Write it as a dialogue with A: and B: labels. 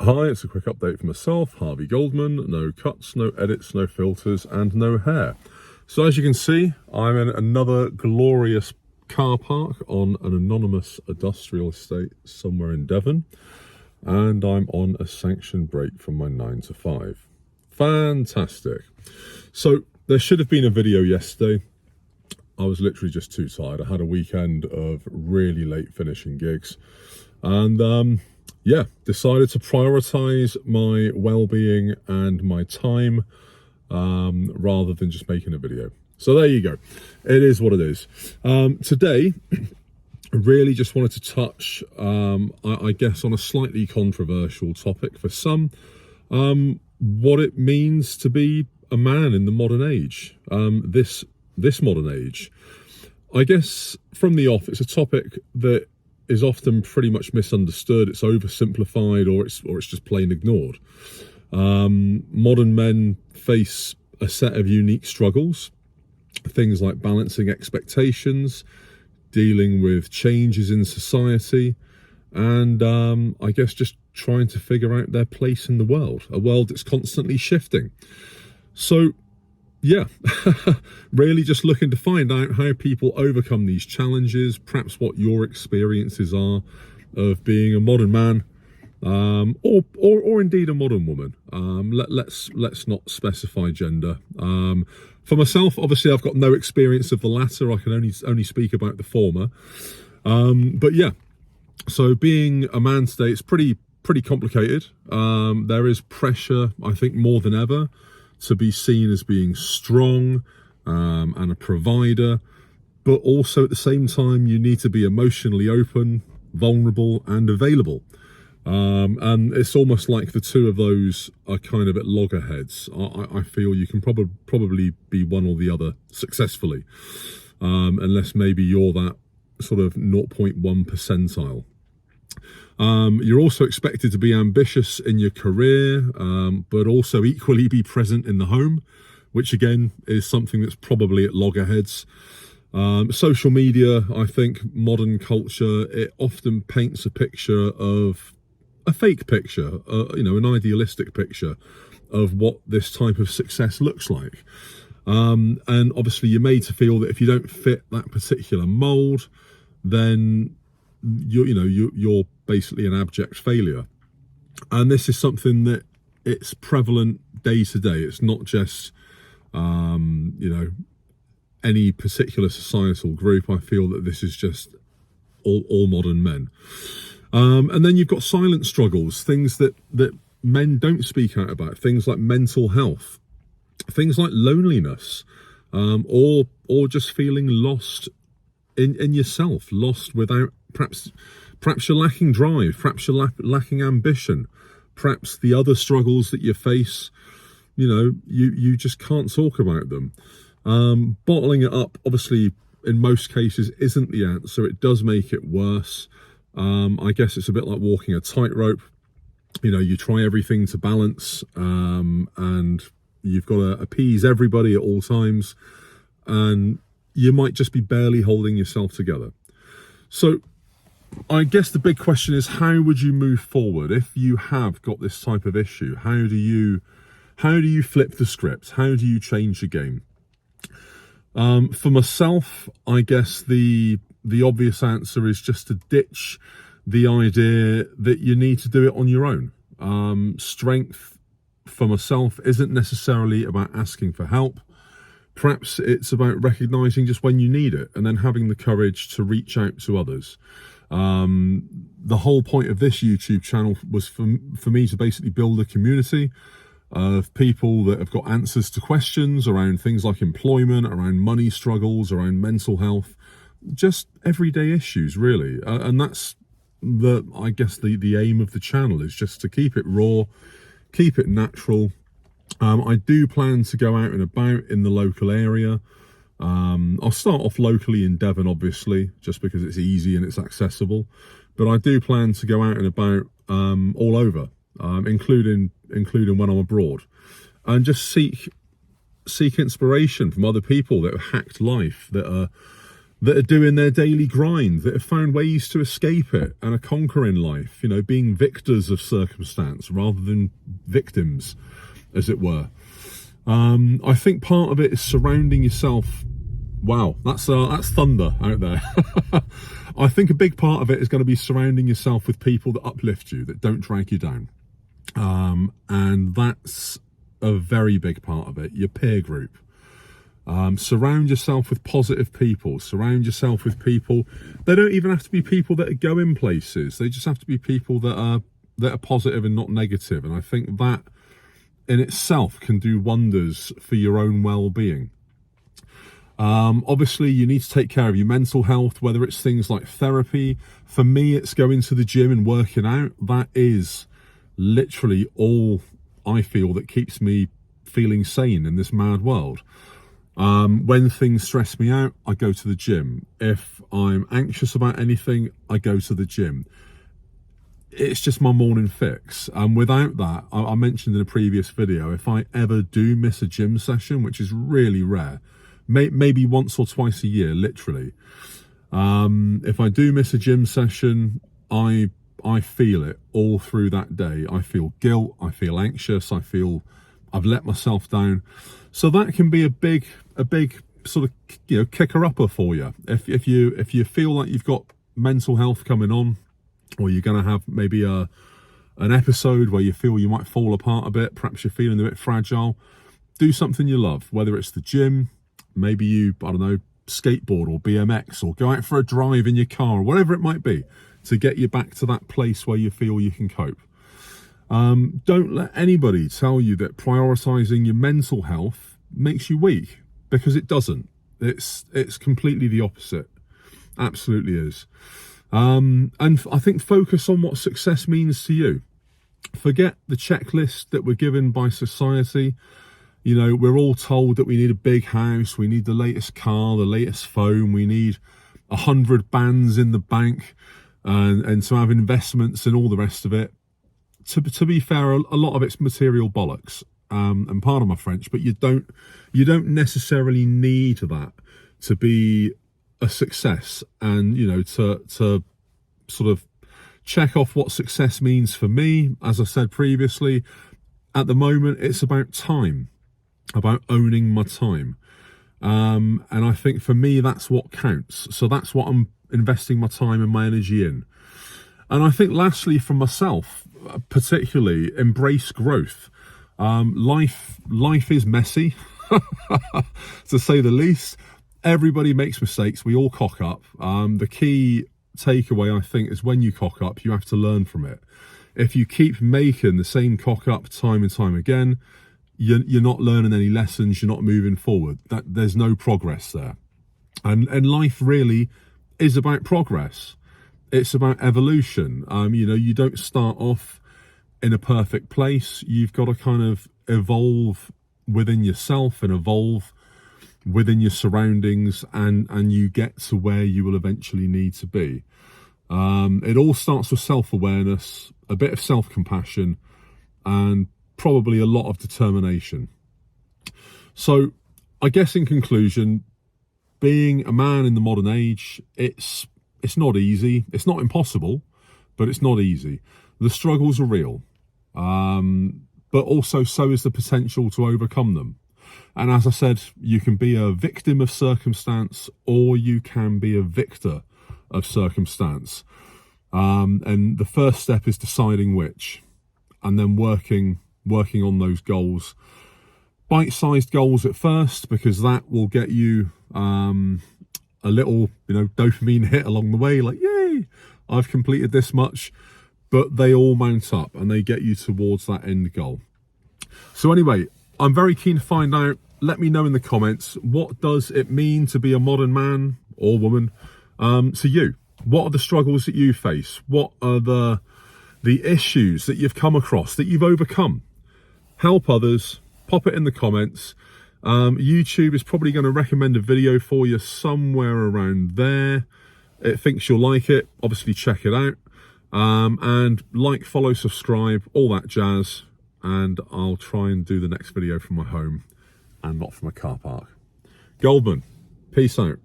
A: Hi, it's a quick update for myself, Harvey Goldman. No cuts, no edits, no filters, and no hair. So as you can see, I'm in another glorious car park on an anonymous industrial estate somewhere in Devon, and I'm on a sanctioned break from my 9 to 5. Fantastic. So there should have been a video yesterday. I was literally just too tired. I had a weekend of really late finishing gigs, and decided to prioritize my well-being and my time rather than just making a video. So there you go. It is what it is. Today, I really just wanted to touch, I guess, on a slightly controversial topic for some, what it means to be a man in the modern age, this modern age. I guess from the off, it's a topic that is often pretty much misunderstood. It's oversimplified, or it's just plain ignored. Modern men face a set of unique struggles, things like balancing expectations, dealing with changes in society, and I guess just trying to figure out their place in the world, a world that's constantly shifting. So yeah, really just looking to find out how people overcome these challenges, perhaps what your experiences are of being a modern man, or indeed a modern woman. Let's not specify gender. For myself, obviously, I've got no experience of the latter. I can only speak about the former. But yeah, so being a man today, it's pretty complicated. There is pressure, I think, more than ever, to be seen as being strong and a provider, but also at the same time you need to be emotionally open, vulnerable and available, and it's almost like the two of those are kind of at loggerheads. I feel you can probably be one or the other successfully, unless maybe you're that sort of 0.1 percentile. You're also expected to be ambitious in your career, but also equally be present in the home, which again is something that's probably at loggerheads. Social media, I think, modern culture, it often paints a picture of a fake picture, an idealistic picture of what this type of success looks like. And obviously you're made to feel that if you don't fit that particular mold, then you're basically an abject failure. And this is something that it's prevalent day to day. It's not just any particular societal group. I feel that this is just all modern men. And then you've got silent struggles, things that men don't speak out about, things like mental health, things like loneliness, or just feeling lost in yourself, lost without perhaps you're lacking drive, perhaps you're lacking ambition, perhaps the other struggles that you face, you just can't talk about them. Bottling it up, obviously, in most cases isn't the answer. It does make it worse. I guess it's a bit like walking a tightrope. You try everything to balance, and you've got to appease everybody at all times, and you might just be barely holding yourself together. So I guess the big question is, how would you move forward if you have got this type of issue? How do you flip the script? How do you change the game? For myself, I guess the obvious answer is just to ditch the idea that you need to do it on your own. Strength for myself isn't necessarily about asking for help. Perhaps it's about recognizing just when you need it and then having the courage to reach out to others. The whole point of this YouTube channel was for me to basically build a community of people that have got answers to questions around things like employment, around money struggles, around mental health, just everyday issues, really. And that's I guess the aim of the channel, is just to keep it raw, keep it natural. I do plan to go out and about in the local area. I'll start off locally in Devon, obviously, just because it's easy and it's accessible. But I do plan to go out and about all over, including when I'm abroad, and just seek inspiration from other people that have hacked life, that are that are doing their daily grind, that have found ways to escape it and are conquering life, you know, being victors of circumstance rather than victims, as it were. I think part of it is surrounding yourself. Wow, that's thunder out there. I think a big part of it is going to be surrounding yourself with people that uplift you, that don't drag you down. And that's a very big part of it, your peer group. Surround yourself with positive people. Surround yourself with people. They don't even have to be people that are going places. They just have to be people that are positive and not negative. And I think that in itself can do wonders for your own well-being. Obviously, you need to take care of your mental health, whether it's things like therapy. For me, it's going to the gym and working out. That is literally all I feel that keeps me feeling sane in this mad world. When things stress me out, I go to the gym. If I'm anxious about anything, I go to the gym. It's just my morning fix. And without that, I mentioned in a previous video, if I ever do miss a gym session, which is really rare, maybe once or twice a year, literally. If I do miss a gym session, I feel it all through that day. I feel guilt, I feel anxious, I feel I've let myself down. So that can be a big sort of, you know, kicker-upper for you. If you feel like you've got mental health coming on, or you're going to have maybe an episode where you feel you might fall apart a bit, perhaps you're feeling a bit fragile, do something you love, whether it's the gym, maybe you, I don't know, skateboard or BMX, or go out for a drive in your car, or whatever it might be, to get you back to that place where you feel you can cope. Don't let anybody tell you that prioritizing your mental health makes you weak, because it doesn't. It's completely the opposite. Absolutely is. And I think focus on what success means to you. Forget the checklist that we're given by society. You know, we're all told that we need a big house, we need the latest car, the latest phone, we need 100 bands in the bank, and to have investments and all the rest of it. To be fair, a lot of it's material bollocks, and pardon my French, but you don't necessarily need that to be a success. And, you know, to sort of check off what success means for me, as I said previously, at the moment it's about time, about owning my time. And I think for me that's what counts. So that's what I'm investing my time and my energy in. And I think lastly, for myself particularly, embrace growth. Life is messy, to say the least. Everybody makes mistakes. We all cock up. The key takeaway, I think, is when you cock up, you have to learn from it. If you keep making the same cock up time and time again, you're not learning any lessons. You're not moving forward. There's no progress there. And life really is about progress. It's about evolution. You know, you don't start off in a perfect place. You've got to kind of evolve within yourself and evolve within your surroundings, and you get to where you will eventually need to be. It all starts with self-awareness, a bit of self-compassion, and probably a lot of determination. So I guess in conclusion, being a man in the modern age, it's not easy. It's not impossible, but it's not easy. The struggles are real, but also so is the potential to overcome them. And as I said, you can be a victim of circumstance, or you can be a victor of circumstance. And the first step is deciding which, and then working on those goals. Bite-sized goals at first, because that will get you a little, you know, dopamine hit along the way, like, yay, I've completed this much. But they all mount up and they get you towards that end goal. So anyway, I'm very keen to find out. Let me know in the comments, what does it mean to be a modern man or woman to you? What are the struggles that you face? What are the issues that you've come across, that you've overcome? Help others. Pop it in the comments. YouTube is probably going to recommend a video for you somewhere around there. It thinks you'll like it. Obviously, check it out. And like, follow, subscribe, all that jazz. And I'll try and do the next video from my home and not from a car park. Goldman, peace out.